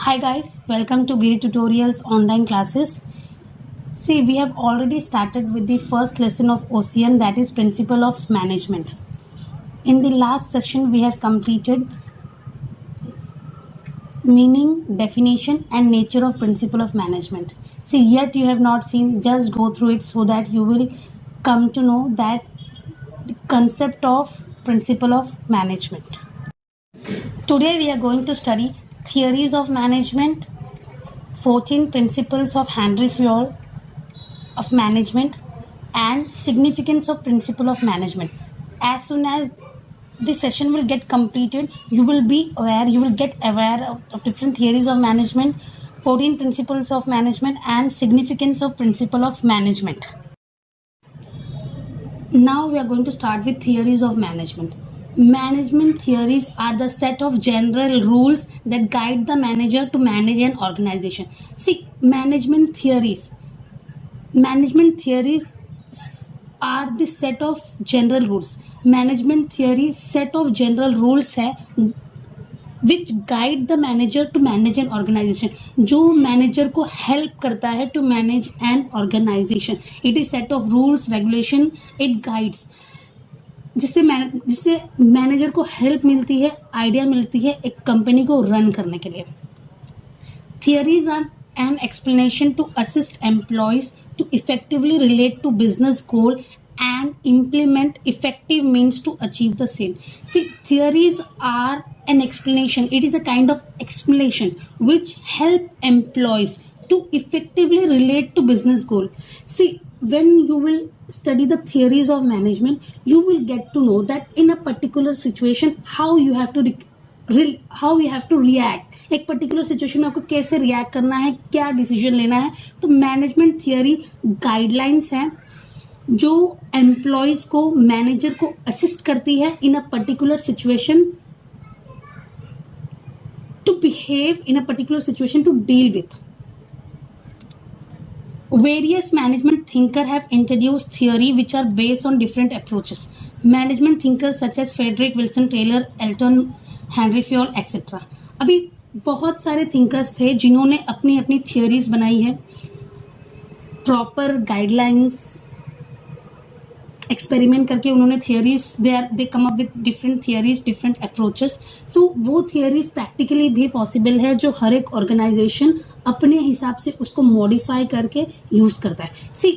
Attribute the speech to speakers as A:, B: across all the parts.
A: Hi guys, welcome to Giri Tutorials online classes. See, we have already started with the first lesson of OCM, that is Principle of Management. In the last session, we have completed meaning, definition and nature of Principle of Management. See, yet you have not seen, just go through it so that you will come to know that the concept of Principle of Management. Today we are going to study theories of management, 14 principles of Henry Fayol of management and significance of principle of management. As soon as this session will get completed, you will get aware of different theories of management, 14 principles of management and significance of principle of management. Now we are going to start with theories of management. Management theories are the set of general rules that guide the manager to manage an organization. See, management theories are the set of general rules. Management theory set of general rules है which guide the manager to manage an organization. जो manager को help करता है to manage an organization. It is set of rules, regulation, it guides. जिससे manager को help मिलती है, idea मिलती है एक कंपनी को रन करने के लिए. Theories are an explanation to assist employees to effectively relate to business goal and implement effective means to achieve the same. See, theories are an explanation. It is a kind of explanation which help employees to effectively relate to business goal. See, when you will study the theories of management, you will get to know that in a particular situation how you have to react. एक particular situation में आपको कैसे react करना है, क्या decision लेना है. तो मैनेजमेंट थियरी गाइडलाइंस है जो एम्प्लॉयज को मैनेजर को असिस्ट करती है in a particular situation to behave in a particular situation to deal with. Various management thinkers have introduced theory which are based on different approaches. Management thinkers such as Frederick Wilson Taylor, Elton, Henry Fayol, etc. अभी बहुत सारे thinkers थे जिन्होंने अपनी अपनी theories बनाई है. Proper guidelines experiment करके उन्होंने theories they come up with different theories, different approaches. So वो थियरीज प्रैक्टिकली भी पॉसिबल है जो हर एक ऑर्गेनाइजेशन अपने हिसाब से उसको मॉडिफाई करके यूज करता है. सी,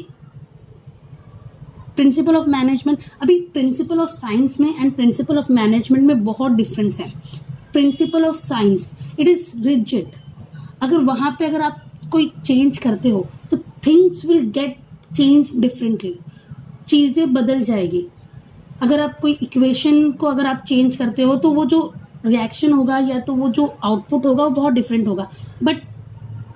A: प्रिंसिपल ऑफ मैनेजमेंट, अभी प्रिंसिपल ऑफ साइंस में एंड प्रिंसिपल ऑफ मैनेजमेंट में बहुत डिफरेंस है. Principle of science it is rigid. अगर आप कोई चेंज करते हो तो things will get change differently, चीजें बदल जाएगी. अगर आप कोई इक्वेशन को अगर आप चेंज करते हो तो वो जो रिएक्शन होगा या तो वो जो आउटपुट होगा वो बहुत डिफरेंट होगा. बट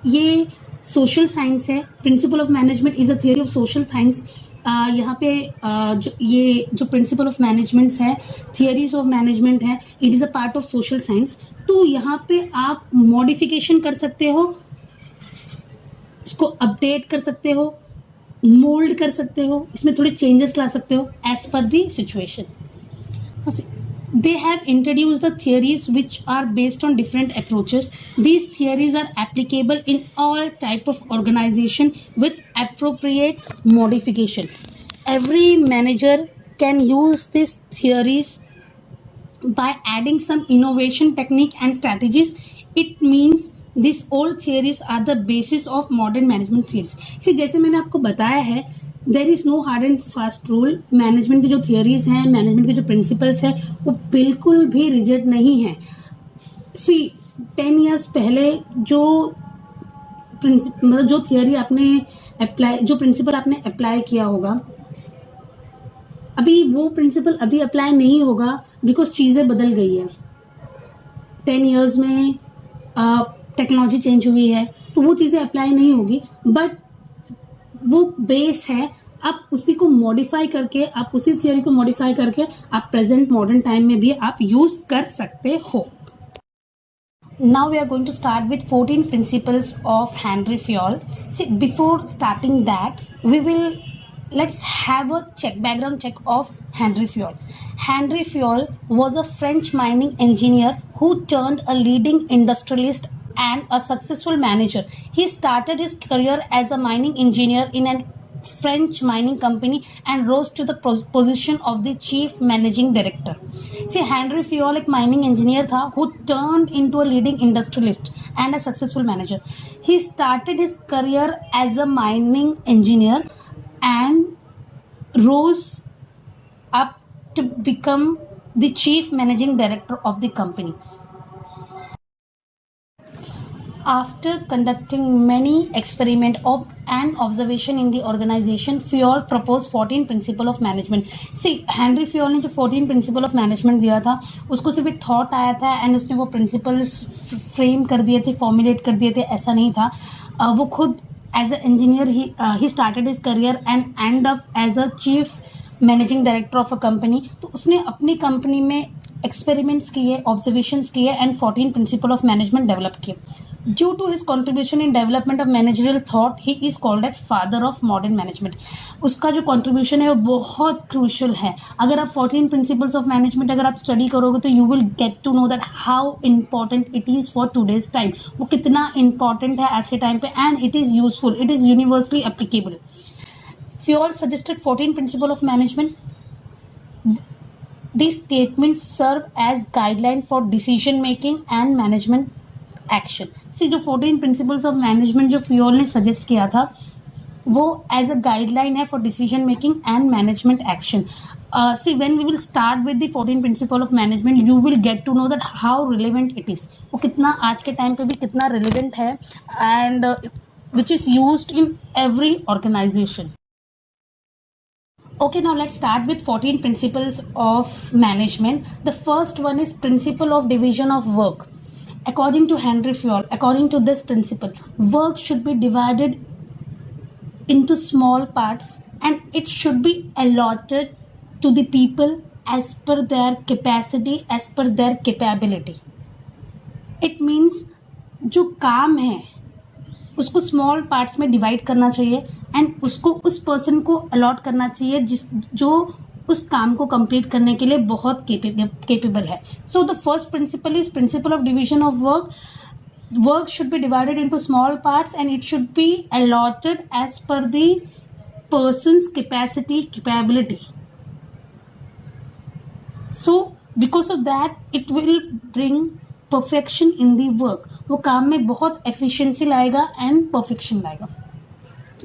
A: ये सोशल साइंस है. Principle of management is a theory of social science. यहाँ पे जो प्रिंसिपल ऑफ मैनेजमेंट है, थियरीज ऑफ मैनेजमेंट है, it is a part of social science. तो यहाँ पे आप मॉडिफिकेशन कर सकते हो, इसको अपडेट कर सकते हो, मोल्ड कर सकते हो, इसमें थोड़े चेंजेस ला सकते हो as per the situation. They have introduced the theories which are based on different approaches. These theories are applicable in all type of organization with appropriate modification. Every manager can use these theories by adding some innovation technique and strategies. It means these all theories are the basis of modern management theories. See, जैसे मैंने आपको बताया है, there is no hard and fast rule. Management की जो theories हैं, management के जो प्रिंसिपल्स हैं, वो बिल्कुल भी रिजिड नहीं है. सी, 10 years पहले जो थियरी आपने अप्लाई, जो प्रिंसिपल आपने अप्लाई किया होगा, अभी वो प्रिंसिपल अभी अप्लाई नहीं होगा बिकॉज चीजें बदल गई है. 10 years में टेक्नोलॉजी चेंज हुई है तो वो चीजें अप्लाई नहीं होगी. बट वो बेस है, आप उसी को मॉडिफाई करके, आप उसी थियरी को मॉडिफाई करके आप प्रेजेंट मॉडर्न टाइम में भी आप यूज कर सकते हो. Now we are going to start with 14 principles of Henry Fayol. See, before starting that we will let's have a background check of Henry Fayol. Henry Fayol was a French mining engineer who turned a leading industrialist and a successful manager. He started his career as a mining engineer in a French mining company and rose to the position of the chief managing director. See, Henry Fayol एक mining engineer था who turned into a leading industrialist and a successful manager. He started his career as a mining engineer and rose up to become the chief managing director of the company. After conducting many experiments and observation in the organization, Fayol proposed 14 principle of management. See, Henry Fayol ने जो 14 principle of management दिया था, उसको सिर्फ एक thought आया था and उसने वो principles frame कर दिए थे, formulate कर दिए थे, ऐसा नहीं था. वो खुद as an engineer he started his career and end up as a chief managing director of a company. तो उसने अपनी कंपनी में experiments किए, observations किए and 14 principle of management develop किए. Due to his contribution in development of managerial thought, he is called as father of modern management. उसका जो contribution है वो बहुत crucial है. अगर आप 14 principles of management अगर आप study करोगे तो you will get to know that how important it is for today's time. वो कितना important है आज के time पे and it is useful, it is universally applicable. Fayol suggested 14 principles of management. These statements serve as guideline for decision making and management action. See जो 14 principles of management जो फियोल ने suggest किया था वो एज अ गाइडलाइन है for decision making and management action. See when we will start with the 14 principle of management you will get to know that how relevant it is. वो कितना आज के टाइम पे भी कितना रिलेवेंट है and which is used in every organization. Okay, now let's start with 14 principles of management. The first one is principle of division of work. According to Henry Fayol, according to this principle, work should be divided into small parts and it should be allotted to the people as per their capacity, as per their capability. It means जो काम है उसको small parts में divide करना चाहिए and उसको उस person को अलॉट करना चाहिए जो उस काम को कंप्लीट करने के लिए बहुत केपेबल है. So the first principle is principle of division of work. Work should be divided into small parts and it should be allotted as per the persons capacity capability. So because of that it will bring perfection in the work. वो काम में बहुत efficiency लाएगा and perfection लाएगा.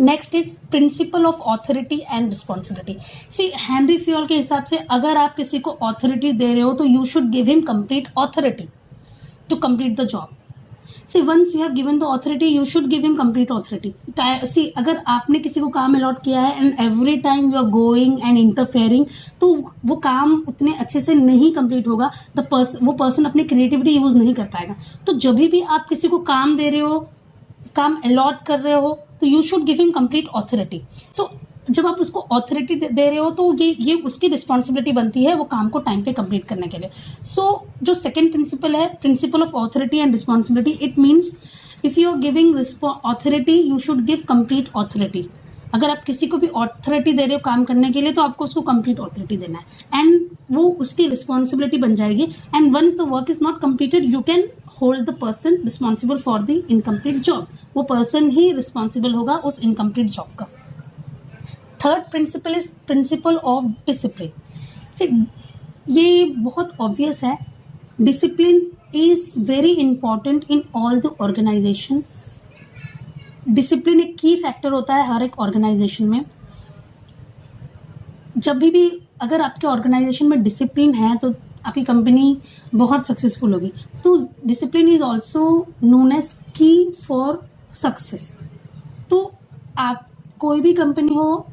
A: Next is principle of authority and responsibility. See Henri Fayol के हिसाब से अगर आप किसी को ऑथोरिटी दे रहे हो तो you should give him complete authority to complete the job. See once you have given the authority you should give him complete authority. See अगर आपने किसी को काम अलॉट किया है and every time you are going and interfering तो वो काम उतने अच्छे से नहीं कंप्लीट होगा. वो पर्सन अपनी क्रिएटिविटी यूज नहीं कर पाएगा. तो जब भी आप किसी को काम दे रहे हो, काम अलॉट कर रहे हो तो you should give him complete authority. So जब आप उसको ऑथोरिटी दे रहे हो तो ये उसकी रिस्पॉन्सिबिलिटी बनती है वो काम को टाइम पे कंप्लीट करने के लिए. सो जो सेकंड प्रिंसिपल है principle of authority and responsibility, it means if you are giving authority you should give complete authority. अगर आप किसी को भी ऑथोरिटी दे रहे हो काम करने के लिए तो आपको उसको कंप्लीट ऑथोरिटी देना है एंड वो उसकी रिस्पॉन्सिबिलिटी बन जाएगी. And once the work is not completed you can hold the person responsible for the incomplete job. वो पर्सन ही रिस्पॉन्सिबल होगा उस इनकम्प्लीट जॉब का. Third principle is principle of discipline. ये बहुत ऑब्वियस है. Discipline is very important in all the organization. Discipline एक key factor होता है हर एक ऑर्गेनाइजेशन में. जब भी अगर आपके ऑर्गेनाइजेशन में डिसिप्लिन है तो आपकी कंपनी बहुत सक्सेसफुल होगी. तो discipline is also known as key for success. तो आप कोई भी कंपनी हो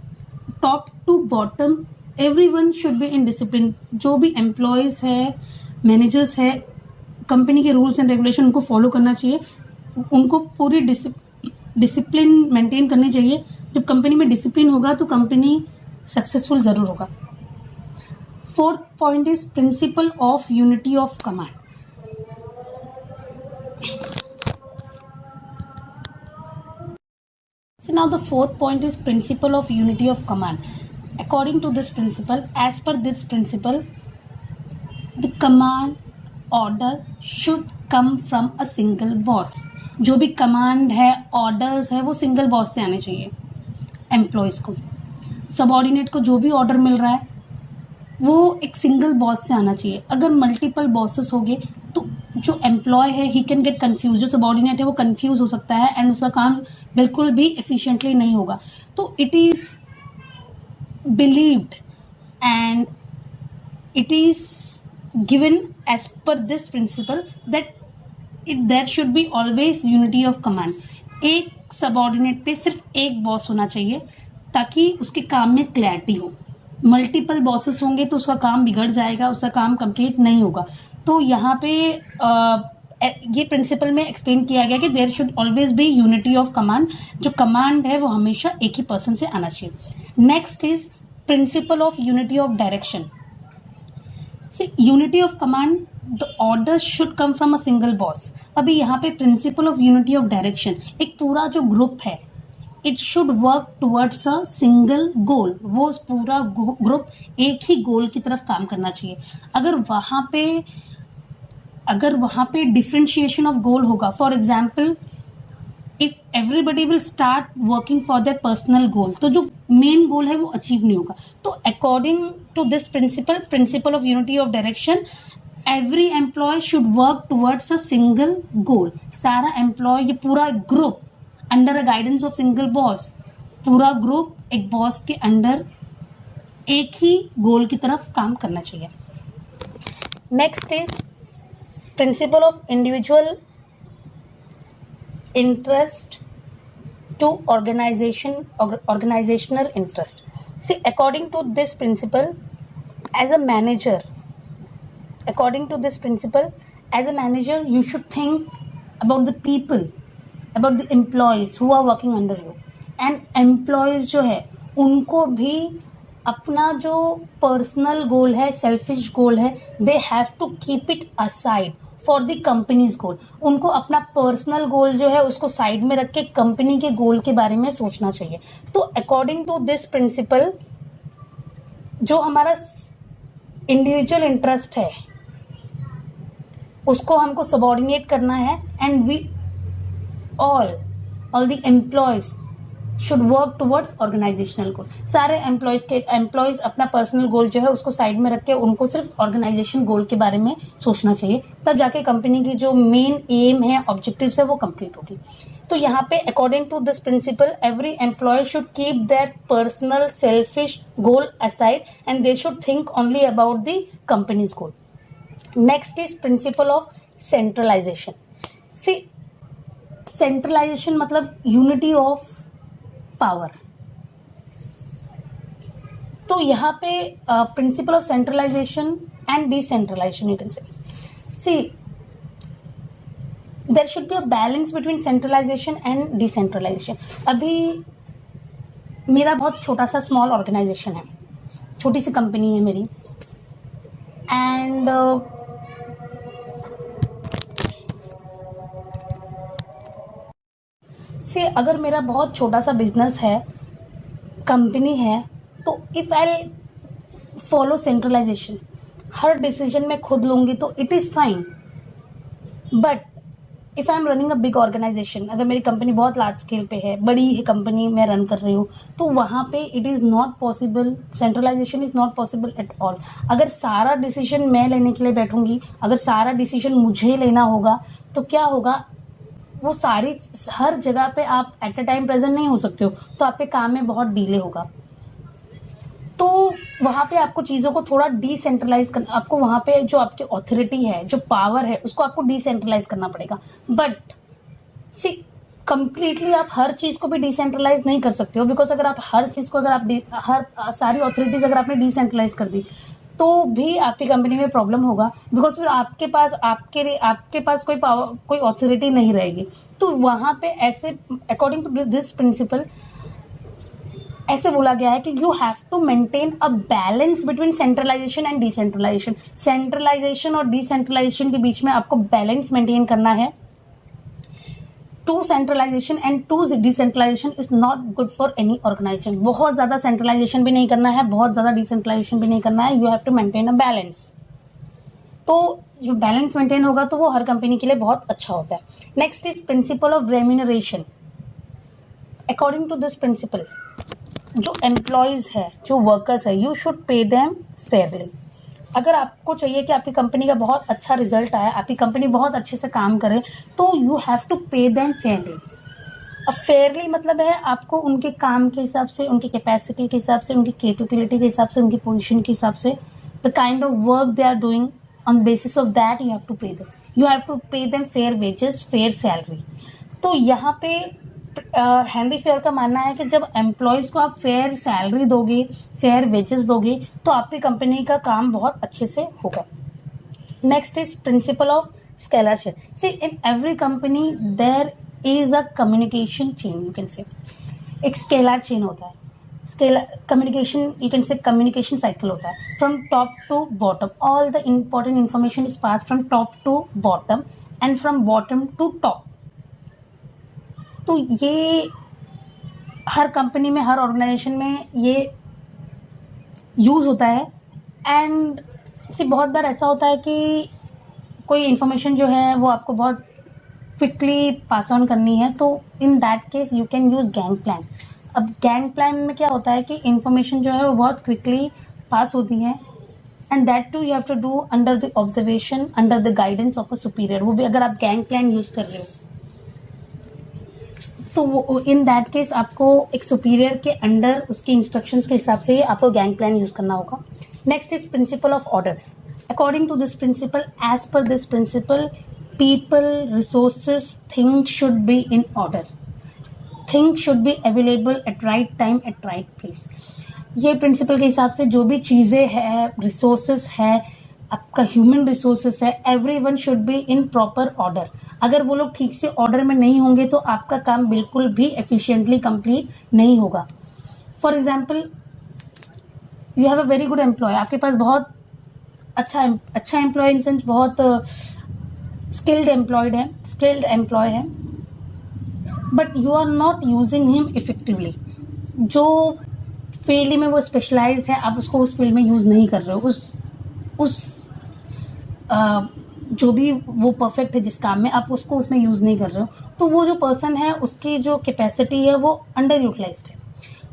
A: top to bottom everyone should be in discipline. जो भी एम्प्लॉयज है, मैनेजर्स है, कंपनी के रूल्स एंड रेगुलेशन उनको फॉलो करना चाहिए. उनको पूरी डिसिप्लिन मेंटेन करनी चाहिए. जब कंपनी में डिसिप्लिन होगा तो कंपनी सक्सेसफुल जरूर होगा. Fourth point is principle of unity of command. So now the fourth point is principle of unity of command. According to this principle, as per this principle, the command order should come from a single boss. जो भी command है, orders है, वो single boss से आने चाहिए employees को। Subordinate को जो भी ऑर्डर मिल रहा है वो एक सिंगल बॉस से आना चाहिए। अगर मल्टीपल बॉसेस हो गए तो जो एम्प्लॉय है ही कैन गेट कंफ्यूज, जो सबऑर्डिनेट है वो कंफ्यूज हो सकता है एंड उसका काम बिल्कुल भी एफिशिएंटली नहीं होगा। तो it is believed and it is given as per this principle that there should be always unity of command। एक सबऑर्डिनेट पे सिर्फ एक बॉस होना चाहिए ताकि उसके काम में क्लैरिटी हो। मल्टीपल बॉसेस होंगे तो उसका काम बिगड़ जाएगा, उसका काम कंप्लीट नहीं होगा। तो यहाँ पे ये प्रिंसिपल में एक्सप्लेन किया गया कि there should always be unity of command. जो कमांड है वो हमेशा एक ही पर्सन से आना चाहिए। Next is principle of unity of direction. Unity of command, the order should come from a single boss. अभी यहाँ पे principle of unity of direction, एक पूरा जो ग्रुप है it should work towards a single goal. वो पूरा group एक ही गोल की तरफ काम करना चाहिए। अगर वहां पे डिफ्रेंशिएशन ऑफ गोल होगा, for example if everybody will start working for their personal goal, तो जो मेन गोल है वो अचीव नहीं होगा। तो according to this principle of unity of direction, every employee should work towards a single goal. सारा employee, ये पूरा group under a guidance of single boss, पूरा ग्रुप एक बॉस के अंडर एक ही गोल की तरफ काम करना चाहिए। Next is principle of individual interest to organizational interest. See, according to this principle, as a manager, you should think about the people, about the employees who are working under you, and employees जो है उनको भी अपना जो personal goal है, selfish goal है, they have to keep it aside for the company's goal. उनको अपना पर्सनल गोल जो है उसको साइड में रख के कंपनी के गोल के बारे में सोचना चाहिए। तो अकॉर्डिंग टू दिस प्रिंसिपल, जो हमारा इंडिविजुअल इंटरेस्ट है उसको हमको सबऑर्डिनेट करना है and we all the employees should work towards organisational goal. सारे एम्प्लॉयज अपना पर्सनल गोल जो है उसको साइड में रख के उनको सिर्फ ऑर्गेनाइजेशन गोल के बारे में सोचना चाहिए, तब जाके कंपनी की जो मेन एम है, ऑब्जेक्टिव्स है, वो कंप्लीट होगी। तो यहाँ पे according to this principle, every employee should keep their personal selfish goal aside and they should think only about the company's goal. Next is principle of centralization. See, centralization मतलब unity of power. तो यहाँ पे principle of centralization and decentralization, you can see there should be a balance between centralization and decentralization. अभी मेरा बहुत छोटा सा small organisation है, छोटी सी कंपनी है मेरी, एंड से अगर मेरा बहुत छोटा सा बिजनेस है, कंपनी है, तो इफ आई फॉलो सेंट्रलाइजेशन, हर डिसीजन मैं खुद लूंगी तो it is fine. But if I am running a big organization, अगर मेरी कंपनी बहुत लार्ज स्केल पे है, बड़ी कंपनी मैं रन कर रही हूँ, तो वहां पे it is not possible, centralization is not possible at all. अगर सारा डिसीजन मैं लेने के लिए बैठूंगी, अगर सारा डिसीजन मुझे लेना होगा, तो क्या होगा, वो हर जगह पे आप एट अ टाइम प्रेजेंट नहीं हो सकते हो, तो आपके काम में बहुत डिले होगा। तो वहां पे आपको चीजों को थोड़ा डिसेंट्रलाइज करना, आपको वहां पे जो आपकी ऑथोरिटी है, जो पावर है, उसको आपको डिसेंट्रलाइज करना पड़ेगा। बट सी, कंप्लीटली आप हर चीज को भी डिसेंट्रलाइज नहीं कर सकते हो, बिकॉज अगर आप हर चीज को, अगर आप सारी ऑथोरिटीज अगर आपने डिसेंट्रलाइज कर दी तो भी आपकी कंपनी में प्रॉब्लम होगा, बिकॉज फिर आपके पास कोई ऑथोरिटी नहीं रहेगी। तो वहां पे ऐसे अकॉर्डिंग टू दिस प्रिंसिपल ऐसे बोला गया है कि you have to maintain a balance between centralization and decentralization. Centralization और डिसेंट्रलाइजेशन के बीच में आपको बैलेंस मेंटेन करना है। Too centralization and too decentralization is not good for any organization. बहुत ज्यादा सेंट्रलाइजेशन भी नहीं करना है, बहुत ज्यादा डिसेंट्रलाइजेशन भी नहीं करना है, you have to maintain a balance. तो जो बैलेंस मेंटेन होगा तो वो हर कंपनी के लिए बहुत अच्छा होता है. Next is principle of remuneration. According to this principle, जो एम्प्लॉयज है, जो वर्कर्स है, you should pay them fairly. अगर आपको चाहिए कि आपकी कंपनी का बहुत अच्छा रिजल्ट आए, आपकी कंपनी बहुत अच्छे से काम करे, तो you have to pay them fairly. अब फेयरली मतलब है आपको उनके काम के हिसाब से, उनकी कैपेसिटी के हिसाब से, उनकी कैपेबिलिटी के हिसाब से, उनकी पोजीशन के हिसाब से, the kind of work they are doing, on basis of that you have to pay them. You have to pay them fair wages, fair salary. तो यहाँ पे हेनरी फेयर का मानना है कि जब एम्प्लॉयज को आप फेयर सैलरी दोगे, फेयर वेजेस दोगे, तो आपकी कंपनी का काम बहुत अच्छे से होगा. Next is principle of scalar chain. See, in every company there is a communication chain, you can say. एक स्केलर चेन होता है, scalar communication, you can say communication cycle होता है. From top to bottom, all the important information is pass from top to bottom and from bottom to top. तो ये हर company में, हर organisation में ये यूज होता है. एंड से बहुत बार ऐसा होता है कि कोई इन्फॉर्मेशन जो है वो आपको बहुत क्विकली पास ऑन करनी है, तो in that case you can use gang plan. अब गैंग प्लान में क्या होता है कि इन्फॉर्मेशन जो है वो बहुत क्विकली पास होती है, and that too you have to do under the observation, under the guidance of a superior. वो भी अगर आप गैंग प्लान यूज कर रहे हो, तो वो इन दैट केस आपको एक सुपीरियर के अंडर उसके इंस्ट्रक्शंस के हिसाब से आपको गैंग प्लान यूज करना होगा. Next is principle of order. According to this principle, as per this principle, people, resources, things should be in order. Things should be available at right time, at right place. ये principal के हिसाब से जो भी चीज़ें हैं, resources है, आपका ह्यूमन रिसोर्सेस है, everyone should be in proper order. अगर वो लोग ठीक से ऑर्डर में नहीं होंगे तो आपका काम बिल्कुल भी एफिशिएंटली कंप्लीट नहीं होगा. For example, you have a very good employee, आपके पास बहुत अच्छा एम्प्लॉय इन सेंस बहुत स्किल्ड एम्प्लॉय है, but you are not using him effectively. जो फील्ड में वो स्पेशलाइज्ड है, आप उसको उस फील्ड में यूज नहीं कर रहे हो. जो भी वो परफेक्ट है जिस काम में, आप उसको उसमें यूज नहीं कर रहे हो, तो वो जो पर्सन है उसकी जो कैपेसिटी है वो अंडर यूटिलाइज्ड है.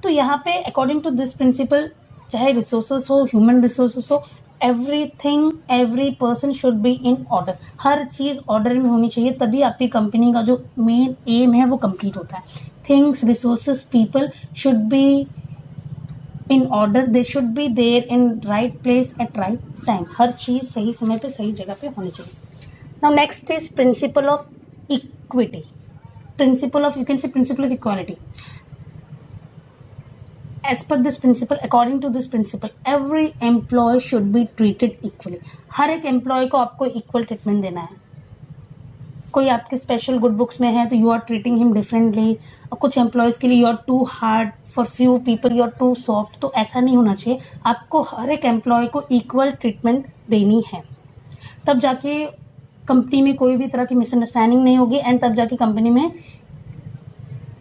A: तो यहाँ पे अकॉर्डिंग टू दिस प्रिंसिपल, चाहे रिसोर्सेस हो, ह्यूमन रिसोर्सेस हो, everything, every person should be in order. हर चीज ऑर्डर में होनी चाहिए, तभी आपकी कंपनी का जो मेन एम है वो कंप्लीट होता है. Things, resources, people should be in order. They should be there in right place at right time. हर चीज सही समय पे, सही जगह पे होनी चाहिए. Now next is principle of equity. Principle of, you can say principle of equality. As per this principle, according to this principle, every employee should be treated equally. हर एक एम्प्लॉय को आपको इक्वल ट्रीटमेंट देना है. कोई आपके special good books में है तो you are treating him differently, और कुछ एम्प्लॉयज के लिए you are too hard, for few people you are too soft. तो ऐसा नहीं होना चाहिए. आपको हर एक एम्प्लॉय को इक्वल ट्रीटमेंट देनी है, तब जाके कंपनी में कोई भी तरह की मिसअंडरस्टैंडिंग नहीं होगी, एंड तब जाके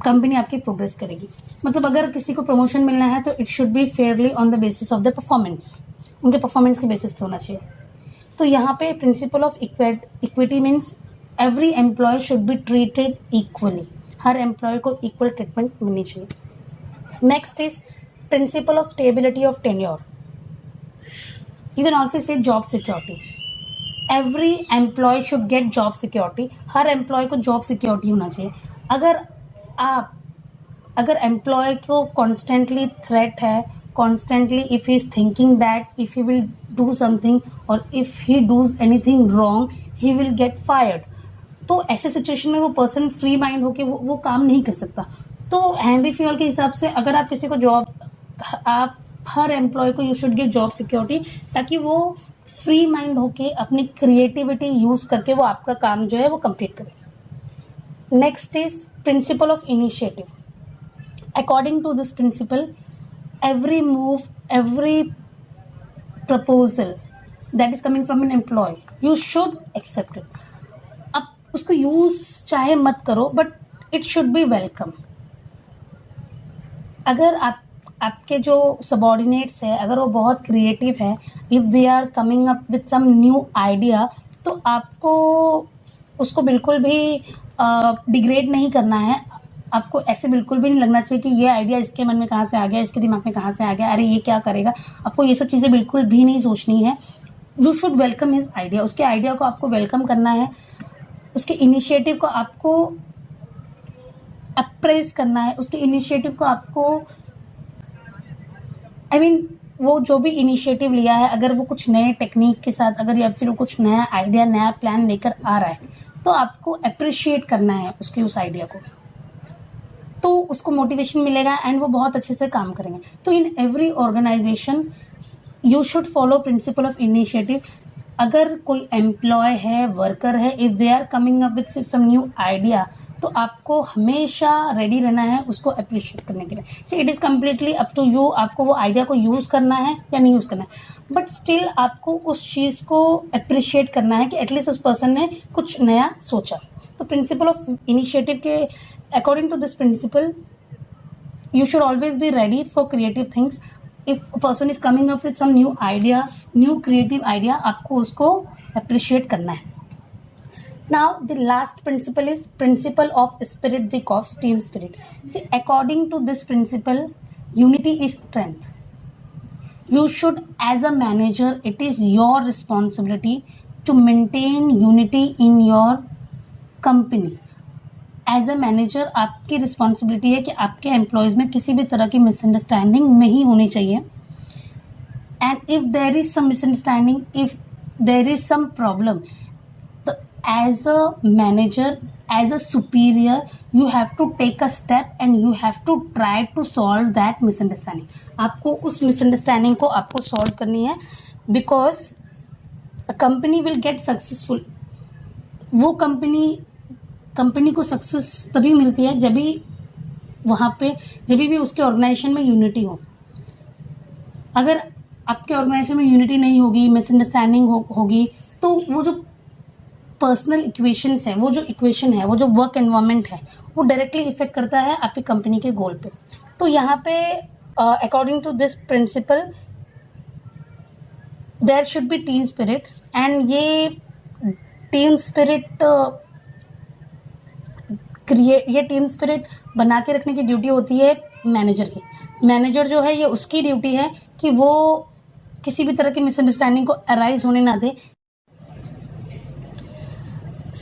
A: कंपनी आपकी प्रोग्रेस करेगी. मतलब अगर किसी को प्रमोशन मिलना है तो it should be fairly on the basis of the performance. उनके परफॉर्मेंस के बेसिस पे होना चाहिए. तो यहाँ पे principle of equity means every employee should be treated equally. हर एम्प्लॉय को इक्वल ट्रीटमेंट मिलनी चाहिए. Next is principle of stability of tenure. You can also say job security. Every employee should get job security. हर employee को job security होना चाहिए. अगर employee को कॉन्स्टेंटली थ्रेट है, constantly if he is thinking that if he will do something और if he does anything wrong he will get fired, तो ऐसे सिचुएशन में वो पर्सन फ्री माइंड होके वो काम नहीं कर सकता. तो हेनरी फेयर के हिसाब से अगर आप किसी को आप हर एम्प्लॉय को you should give job security, ताकि वो फ्री माइंड होके अपनी क्रिएटिविटी यूज करके वो आपका काम जो है वो कंप्लीट करे. Next is principle of initiative. According to this principle, every move, every proposal that is coming from an employee, you should accept it. अब उसको यूज चाहे मत करो, but it should be welcome. अगर आपके जो सबॉर्डिनेट्स है अगर वो बहुत क्रिएटिव है, if they are coming up with some new idea, तो आपको उसको बिल्कुल भी डिग्रेड नहीं करना है। आपको ऐसे बिल्कुल भी नहीं लगना चाहिए कि ये आइडिया इसके मन में कहाँ से आ गया, इसके दिमाग में कहाँ से आ गया, अरे ये क्या करेगा। आपको ये सब चीज़ें बिल्कुल भी नहीं सोचनी है। You should welcome his idea, उसके आइडिया को आपको वेलकम करना है, उसके इनिशिएटिव को आपको अप्रेज करना है, उसके इनिशिएटिव को आपको वो जो भी इनिशिएटिव लिया है, अगर वो कुछ नए टेक्निक के साथ अगर या फिर वो कुछ नया आइडिया नया प्लान लेकर आ रहा है, तो आपको अप्रिशिएट करना है उसके उस आइडिया को, तो उसको मोटिवेशन मिलेगा एंड वो बहुत अच्छे से काम करेंगे। तो in every organization you should follow principle of initiative. अगर कोई एम्प्लॉय है, वर्कर है, if they are coming up with some new idea, तो आपको हमेशा रेडी रहना है उसको अप्रिशिएट करने के लिए। See it is completely up to you, आपको वो आइडिया को यूज़ करना है या नहीं यूज़ करना है, बट स्टिल आपको उस चीज़ को अप्रिशिएट करना है कि एटलीस्ट उस पर्सन ने कुछ नया सोचा। तो प्रिंसिपल ऑफ इनिशिएटिव के according to this principle you should always be ready for creative things. If a person is coming up with some new idea, new creative idea, आपको उसको appreciate करना है. Now the last principle is principle of spirit, the of team spirit. See, according to this principle, unity is strength. You should, as a manager, it is your responsibility to maintain unity in your company. As a manager आपकी responsibility है कि आपके employees में किसी भी तरह की misunderstanding नहीं होनी चाहिए। And if there is some misunderstanding, if there is some problem, तो as a manager, as a superior, you have to take a step and you have to try to solve that misunderstanding. आपको उस misunderstanding को आपको solve करनी है, because a company will get successful. वो company को success तभी मिलती है जब भी वहाँ पे जब भी उसके ऑर्गेनाइजेशन में यूनिटी हो। अगर आपके ऑर्गेनाइजेशन में यूनिटी नहीं होगी, मिसअंडरस्टैंडिंग होगी, तो वो जो पर्सनल इक्वेशंस है, वो जो इक्वेशन है, वो जो वर्क एनवायरनमेंट है, वो डायरेक्टली इफेक्ट करता है आपकी कंपनी के गोल पे। तो यहाँ पे according to this principle there should be team spirit, and ये टीम स्पिरिट ये टीम स्पिरिट बना के रखने की ड्यूटी होती है मैनेजर की। मैनेजर जो है, ये उसकी ड्यूटी है कि वो किसी भी तरह की मिसअंडरस्टैंडिंग को अराइज होने ना दे।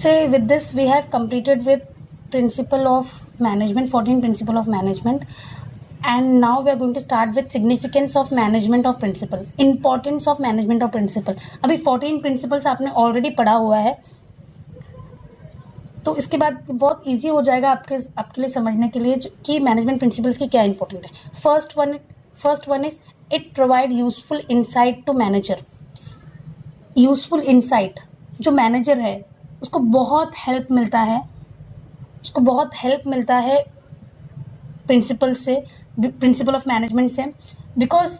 A: So with this we have completed with principle of management, 14 principle of management, and now we are going to start with significance of management of principle, importance of management of principle. अभी 14 principles आपने already पढ़ा हुआ है, तो इसके बाद बहुत easy हो जाएगा आपके लिए समझने के लिए कि मैनेजमेंट प्रिंसिपल्स की क्या इंपॉर्टेंट है। First one is it provide useful insight to manager. Useful insight, जो मैनेजर है उसको बहुत हेल्प मिलता है प्रिंसिपल ऑफ मैनेजमेंट से, बिकॉज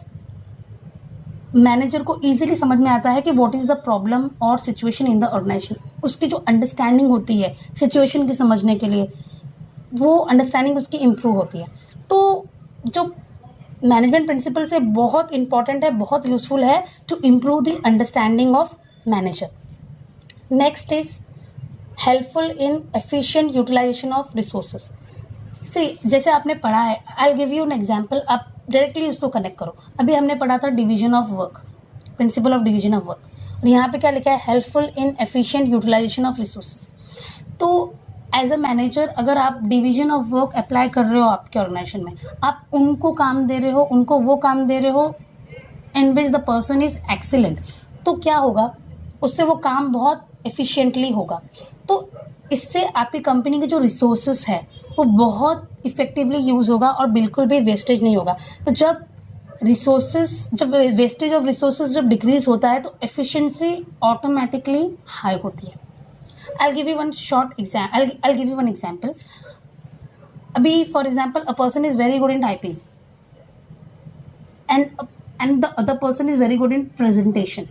A: मैनेजर को इजीली समझ में आता है कि व्हाट इज द प्रॉब्लम और सिचुएशन इन द ऑर्गेनाइजेशन। उसकी जो अंडरस्टैंडिंग होती है सिचुएशन की समझने के लिए, वो अंडरस्टैंडिंग उसकी इम्प्रूव होती है। तो जो मैनेजमेंट प्रिंसिपल से बहुत इंपॉर्टेंट है, बहुत यूजफुल है to improve the understanding of manager. Next is helpful in efficient utilization of resources. So जैसे आपने पढ़ा है, I give you an example, आप डायरेक्टली उसको कनेक्ट करो। अभी हमने पढ़ा था division of work, principle of division of work, और यहाँ पे क्या लिखा है, helpful in efficient utilization of resources. तो एज अ मैनेजर अगर आप डिवीजन ऑफ वर्क अप्लाई कर रहे हो आपके ऑर्गेनाइजेशन में, आप उनको काम दे रहे हो, उनको वो काम दे रहे हो in which the person is excellent, तो क्या होगा, उससे वो काम बहुत एफिशिएंटली होगा। तो इससे आपकी कंपनी के जो रिसोर्सेस है वो बहुत इफेक्टिवली यूज होगा और बिल्कुल भी वेस्टेज नहीं होगा। तो जब वेस्टेज ऑफ रिसोर्सेज जब डिक्रीज होता है तो एफिशिएंसी ऑटोमेटिकली हाई होती है। I'll give you one example. अभी for example a person is very good in typing and the other person is very good in presentation.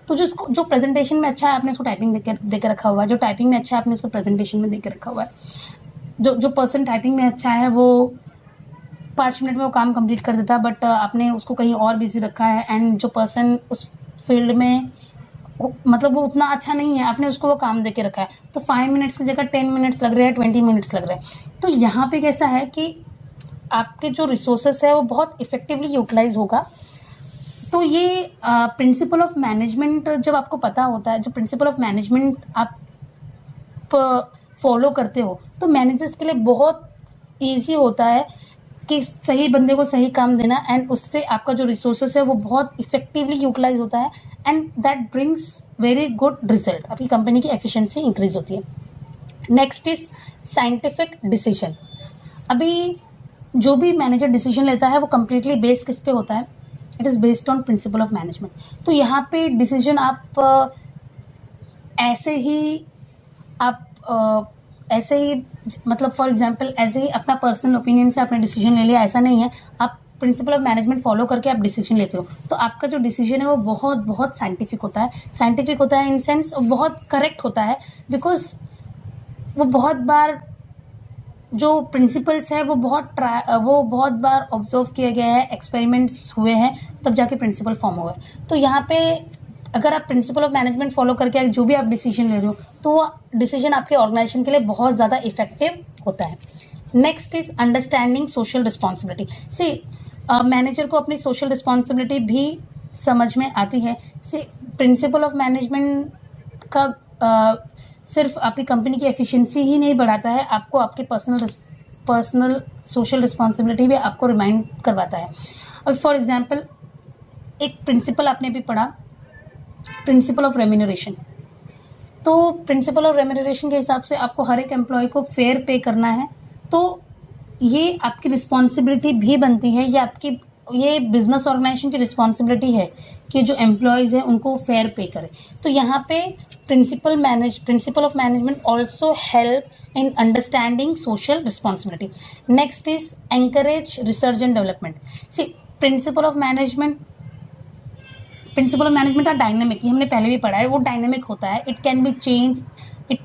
A: तो जो प्रेजेंटेशन में अच्छा है आपने उसको टाइपिंग देकर रखा हुआ है, जो टाइपिंग में अच्छा है आपने उसको प्रेजेंटेशन में देकर रखा हुआ है। जो पर्सन टाइपिंग में अच्छा है वो 5 मिनट में वो काम कंप्लीट कर देता, बट आपने उसको कहीं और बिजी रखा है, एंड जो पर्सन उस फील्ड में मतलब वो उतना अच्छा नहीं है, आपने उसको वो काम दे के रखा है, तो 5 मिनट्स की जगह 10 मिनट्स लग रहे हैं, 20 मिनट्स लग रहे हैं। तो यहाँ पे कैसा है कि आपके जो रिसोर्सेस है वो बहुत इफेक्टिवली यूटिलाइज होगा। तो ये प्रिंसिपल ऑफ मैनेजमेंट जब आपको पता होता है, जो प्रिंसिपल ऑफ मैनेजमेंट आप फॉलो करते हो, तो मैनेजर्स के लिए बहुत ईजी होता है कि सही बंदे को सही काम देना, एंड उससे आपका जो रिसोर्सेस है वो बहुत इफेक्टिवली यूटिलाइज होता है, and that brings very good result. आपकी कंपनी की एफिशिएंसी इंक्रीज होती है। Next is scientific decision. अभी जो भी मैनेजर डिसीजन लेता है वो कंप्लीटली बेस्ड किस पे होता है? It is based on principal of management. तो यहाँ पे डिसीजन आप ऐसे ही मतलब फॉर एग्जांपल ऐसे ही अपना पर्सनल ओपिनियन से आपने डिसीजन ले लिया, ऐसा नहीं है। आप प्रिंसिपल ऑफ मैनेजमेंट फॉलो करके आप डिसीजन लेते हो, तो आपका जो डिसीजन है वो बहुत बहुत साइंटिफिक होता है। साइंटिफिक होता है इन सेंस बहुत करेक्ट होता है, बिकॉज वो बहुत बार जो प्रिंसिपल्स है वो बहुत बार ऑब्जर्व किया गया है, एक्सपेरिमेंट्स हुए हैं, तब जाके प्रिंसिपल फॉर्म हुआ है। तो यहाँ पे अगर आप प्रिंसिपल ऑफ मैनेजमेंट फॉलो करके जो भी आप डिसीजन ले रहे हो, तो वो डिसीजन आपके ऑर्गेनाइजेशन के लिए बहुत ज़्यादा इफेक्टिव होता है। Next is understanding social responsibility. See manager को अपनी सोशल रिस्पॉन्सिबिलिटी भी समझ में आती है। सी प्रिंसिपल ऑफ मैनेजमेंट का सिर्फ आपकी कंपनी की एफिशिएंसी ही नहीं बढ़ाता है, आपको आपके पर्सनल सोशल रिस्पॉन्सिबिलिटी भी आपको रिमाइंड करवाता है। अब फॉर एग्जांपल एक प्रिंसिपल आपने भी पढ़ा, प्रिंसिपल ऑफ रेम्यूनरेशन। तो प्रिंसिपल ऑफ रेम्यूनरेशन के हिसाब से आपको हर एक एम्प्लॉय को फेयर पे करना है, तो ये आपकी रिस्पॉन्सिबिलिटी भी बनती है, ये बिजनेस ऑर्गेनाइजेशन की रिस्पॉन्सिबिलिटी है कि जो एम्प्लॉयज है उनको फेयर पे करे। तो यहाँ पे principle of management also help in understanding social responsibility. Next is encourage research and development. See principle of management का डायनेमिक, ये हमने पहले भी पढ़ा है, वो डायनेमिक होता है। It can be it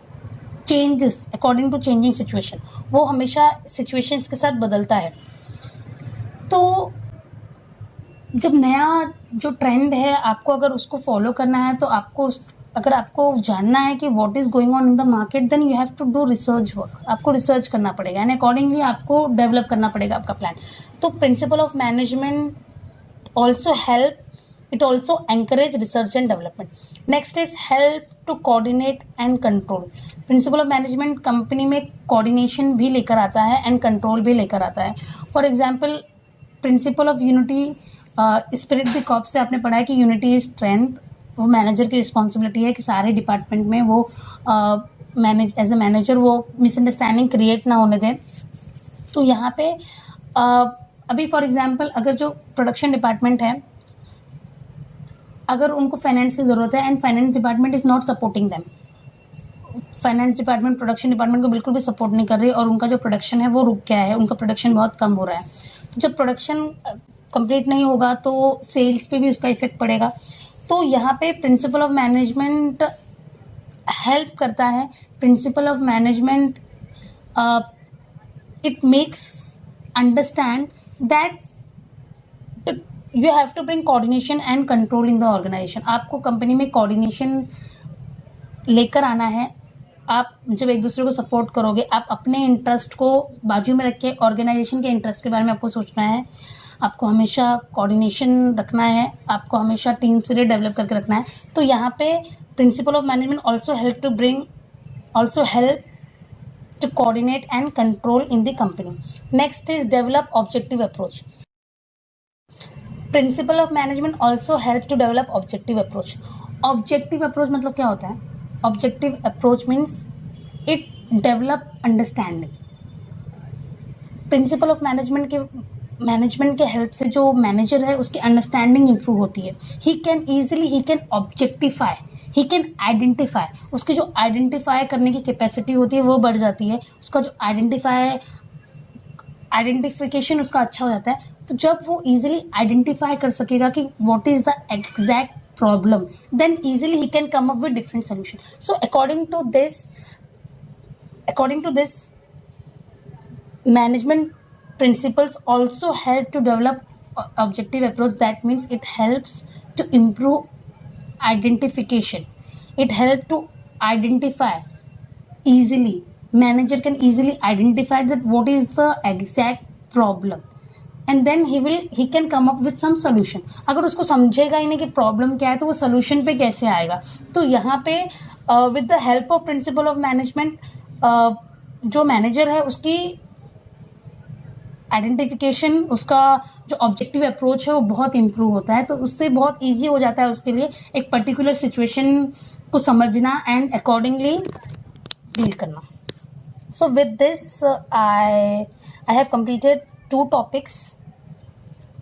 A: changes according to changing situation, वो हमेशा सिचुएशंस के साथ बदलता है। तो जब नया जो ट्रेंड है आपको अगर उसको फॉलो करना है, तो अगर आपको जानना है कि what is going on in the market, then you have to do research work. आपको रिसर्च करना पड़ेगा एंड अकॉर्डिंगली आपको डेवलप करना पड़ेगा आपका प्लान। तो principle of management also help, it also encourage research and development. Next is help to coordinate and control. Principle of management company में coordination भी लेकर आता है and control भी लेकर आता है। For example, principle of unity, spirit the corps से आपने पढ़ा है कि unity is strength। वो मैनेजर की रिस्पॉन्सिबिलिटी है कि सारे डिपार्टमेंट में वो एज ए मैनेजर वो मिसअंडरस्टैंडिंग क्रिएट ना होने दें। तो यहाँ पे अभी फॉर एग्जाम्पल अगर जो प्रोडक्शन डिपार्टमेंट है, अगर उनको फाइनेंस की जरूरत है and finance department is not supporting them, finance department production department को बिल्कुल भी सपोर्ट नहीं कर रही और उनका जो प्रोडक्शन है वो रुक गया है, उनका प्रोडक्शन बहुत कम हो रहा है। तो जब प्रोडक्शन कंप्लीट नहीं होगा तो सेल्स पे भी उसका इफेक्ट पड़ेगा। तो यहाँ पे प्रिंसिपल ऑफ मैनेजमेंट हेल्प करता है। Principle of management it makes understand that you have to bring coordination and control in the organization। आपको कंपनी में कोऑर्डिनेशन लेकर आना है। आप जब एक दूसरे को सपोर्ट करोगे, आप अपने इंटरेस्ट को बाजू में रख के ऑर्गेनाइजेशन के इंटरेस्ट के बारे में आपको सोचना है। आपको हमेशा कोऑर्डिनेशन रखना है, आपको हमेशा टीम स्पिरिट डेवलप करके रखना है। तो यहाँ पे principle of management also help to coordinate and control in the company. Next is develop objective approach. Principle of management also help to develop objective approach. Objective approach मतलब क्या होता है? Objective approach means it develop understanding. Principle of management के help से जो manager है उसकी understanding improve होती है। He can objectify, he can identify. उसकी जो आइडेंटिफाई करने की कैपेसिटी होती है वो बढ़ जाती है। उसका जो आइडेंटिफिकेशन उसका अच्छा हो जाता है। तो जब वो इजीली आइडेंटिफाई कर सकेगा कि what is the exact problem, then easily he can come up with different solution. So according to this management principles also help to develop objective approach. That means it helps to improve identification. It helps to identify easily. Manager can easily identify that what is the exact problem, and then he can come up with some solution. अगर उसको समझेगा ही नहीं कि problem क्या है तो वो solution पे कैसे आएगा. तो यहाँ पे with the help of principal of management जो मैनेजर है उसकी आइडेंटिफिकेशन, उसका जो ऑब्जेक्टिव अप्रोच है वो बहुत इम्प्रूव होता है. तो उससे बहुत ईजी हो जाता है उसके लिए एक पर्टिकुलर सिचुएशन को समझना एंड अकॉर्डिंगली डील करना. So with this, I have completed 2 topics: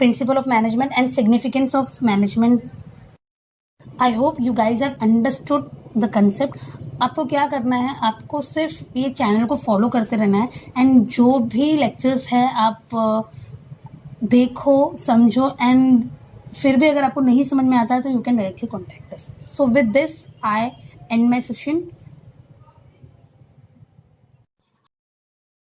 A: principle of management and significance of management. I hope you guys have understood the concept. आपको क्या करना है, आपको सिर्फ ये चैनल को फॉलो करते रहना है एंड जो भी लेक्चर्स है आप देखो, समझो, एंड फिर भी अगर आपको नहीं समझ में आता है तो you can directly contact us. So with this I and my session.